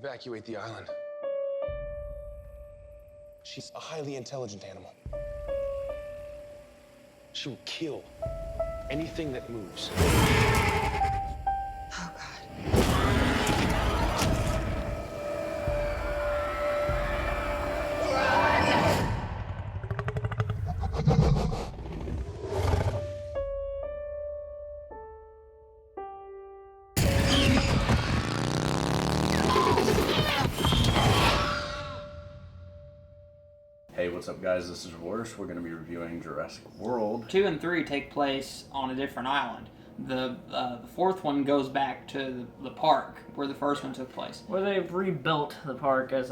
Evacuate the island. She's a highly intelligent animal. She will kill anything that moves. Oh, God. Hey, what's up, guys? This is Worse. We're going to be reviewing Jurassic World. 2 and 3 take place on a different island. The fourth one goes back to the park where the first one took place. Where they've rebuilt the park as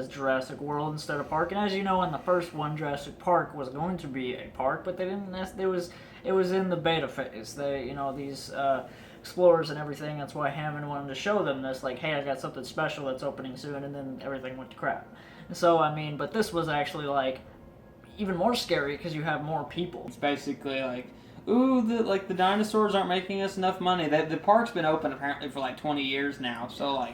Jurassic World instead of park. And as you know, in the first one, Jurassic Park was going to be a park, but they didn't. It was in the beta phase. These explorers and everything. That's why Hammond wanted to show them this, like, hey, I got something special that's opening soon, and then everything went to crap. And so, but this was actually, like, even more scary because you have more people. It's basically like, ooh, the dinosaurs aren't making us enough money. The park's been open apparently for like 20 years now, so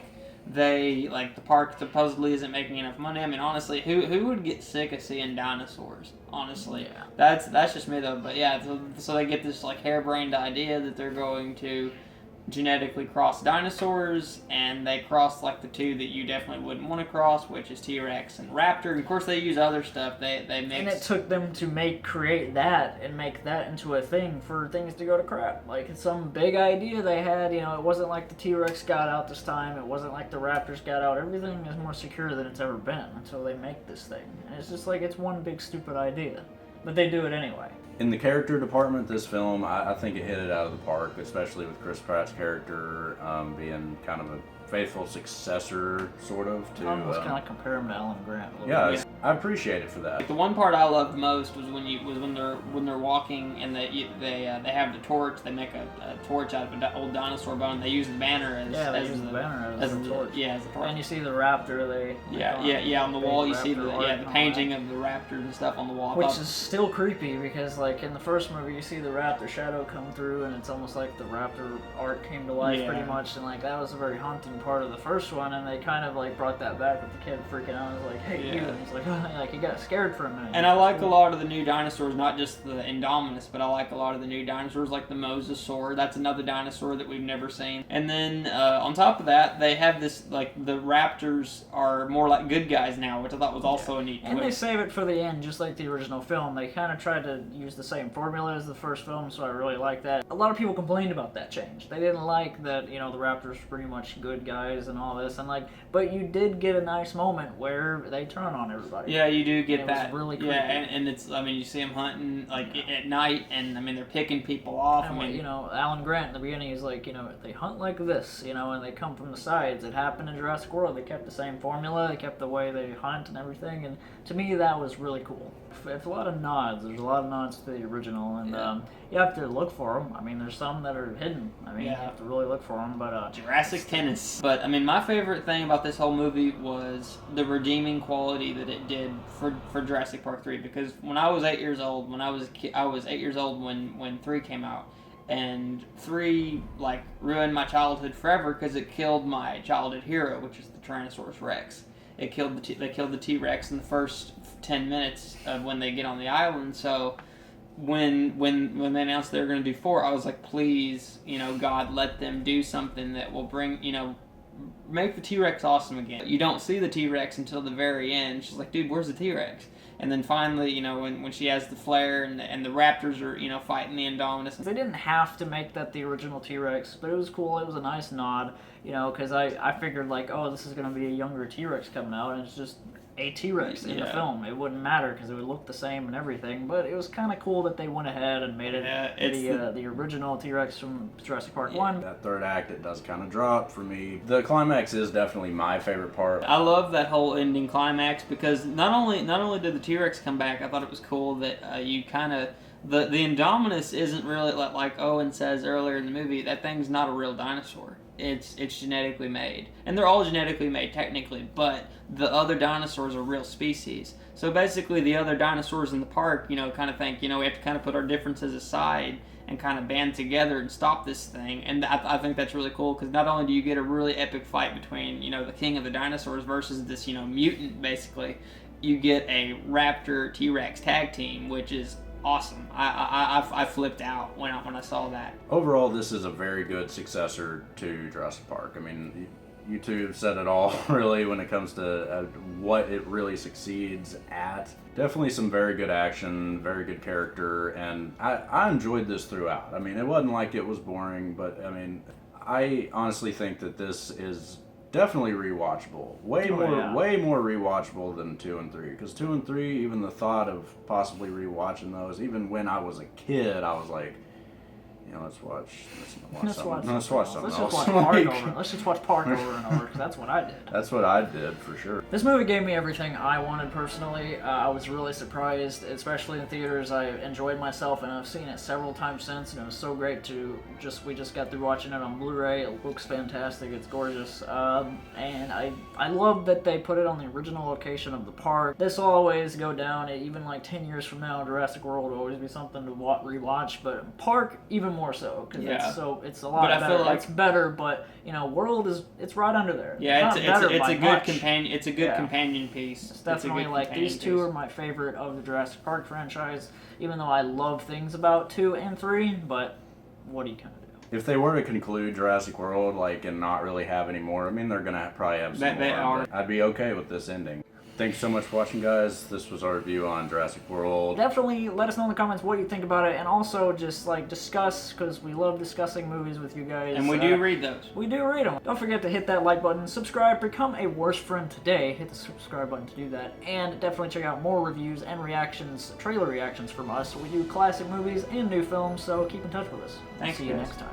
the park supposedly isn't making enough money. I mean, honestly, who would get sick of seeing dinosaurs? Honestly, yeah. That's just me though. But yeah, so they get this like harebrained idea that they're going to genetically cross dinosaurs, and they cross like the two that you definitely wouldn't want to cross, which is T-Rex and Raptor. And of course, they use other stuff. They mix. And it took them to create that and make that into a thing for things to go to crap. Like, it's some big idea they had. It wasn't like the T-Rex got out this time. It wasn't like the Raptors got out. Everything is more secure than it's ever been until they make this thing. And it's just like, it's one big stupid idea, but they do it anyway. In the character department, this film, I think it hit it out of the park, especially with Chris Pratt's character being kind of a faithful successor, sort of, to... Almost kind of compare him to Alan Grant a little yeah, bit. I appreciate it for that. The one part I loved most was when they're walking and they have the torch. They make a torch out of an old dinosaur bone. They use the banner as the banner as the torch. Yeah, as the torch. And you see the raptor. On the wall you see the raptor painting of the raptors and stuff on the wall. Which is still creepy because, like, in the first movie you see the raptor shadow come through and it's almost like the raptor art came to life pretty much, and like that was a very haunting part of the first one, and they kind of like brought that back with the kid freaking out. It was like, hey, you, and he's like, like he got scared for a minute. And I like a lot of the new dinosaurs, not just the Indominus, but I like a lot of the new dinosaurs, like the Mosasaur. That's another dinosaur that we've never seen. And then on top of that, they have this, like, the raptors are more like good guys now, which I thought was also a neat twist. And they save it for the end, just like the original film. They kind of tried to use the same formula as the first film, so I really like that. A lot of people complained about that change. They didn't like that, the raptors were pretty much good guys and all this, and but you did get a nice moment where they turn on everybody. Yeah, you do get that. It was really creepy. Yeah, and it's, you see them hunting at night, and they're picking people off. And Alan Grant in the beginning is like, they hunt like this, and they come from the sides. It happened in Jurassic World. They kept the same formula. They kept the way they hunt and everything, and to me that was really cool. It's a lot of nods. There's a lot of nods to the original, and you have to look for them. There's some that are hidden. You have to really look for them. But Jurassic Tennis. But my favorite thing about this whole movie was the redeeming quality that it did for Jurassic Park 3. Because when I was 8 years old, I was 8 years old when 3 came out, and 3 ruined my childhood forever because it killed my childhood hero, which is the Tyrannosaurus Rex. They killed the T-Rex in the first 10 minutes of when they get on the island. So when they announced they were going to do 4, I was like, please, God, let them do something that will bring, make the T-Rex awesome again. You don't see the T-Rex until the very end. She's like, dude, where's the T-Rex? And then finally, when she has the flare and the raptors are, fighting the Indominus. They didn't have to make that the original T-Rex, but it was cool. It was a nice nod, because I figured, this is going to be a younger T-Rex coming out, and it's just a T-Rex in the film. It wouldn't matter because it would look the same and everything, but it was kind of cool that they went ahead and made it the original T-Rex from Jurassic Park 1. That third act, it does kind of drop for me. The climax is definitely my favorite part. I love that whole ending climax because not only did the T-Rex come back, I thought it was cool that you kind of... The Indominus isn't really like Owen says earlier in the movie, that thing's not a real dinosaur. It's genetically made. And they're all genetically made technically, but the other dinosaurs are real species. So basically the other dinosaurs in the park, kind of think, we have to kind of put our differences aside and kind of band together and stop this thing. And I think that's really cool because not only do you get a really epic fight between, you know, the king of the dinosaurs versus this, you know, mutant basically, you get a Raptor T-Rex tag team, which is awesome. I flipped out when I saw that. Overall, this is a very good successor to Jurassic Park. I mean, you two have said it all, really, when it comes to what it really succeeds at. Definitely some very good action, very good character, and I enjoyed this throughout. I mean, it wasn't like it was boring, but, I mean, I honestly think that this is definitely rewatchable. Way more rewatchable than 2 and 3. Because 2 and 3, even the thought of possibly rewatching those, even when I was a kid, I was like, you know, let's watch something else. Let's just watch Park over and over, because that's what I did. That's what I did, for sure. This movie gave me everything I wanted personally. I was really surprised, especially in theaters. I enjoyed myself, and I've seen it several times since, and it was so great to we just got through watching it on Blu-ray. It looks fantastic. It's gorgeous. And I love that they put it on the original location of the park. This will always go down, even like 10 years from now, Jurassic World will always be something to rewatch, but Park even more so, because it's a lot better. Like, it's better, but you know, World it's right under there. Yeah, it's a good companion. It's a good companion piece. It's definitely like these two are my favorite of the Jurassic Park franchise. Even though I love things about 2 and 3, but what are you gonna do? If they were to conclude Jurassic World, like, and not really have any more, I mean, they're gonna probably have some more. I'd be okay with this ending. Thanks so much for watching, guys. This was our review on Jurassic World. Definitely let us know in the comments what you think about it, and also just like discuss, because we love discussing movies with you guys. And we do read those. We do read them. Don't forget to hit that like button, subscribe, become a worst friend today. Hit the subscribe button to do that, and definitely check out more reviews and reactions, trailer reactions from us. We do classic movies and new films, so keep in touch with us. Thanks, See you next time.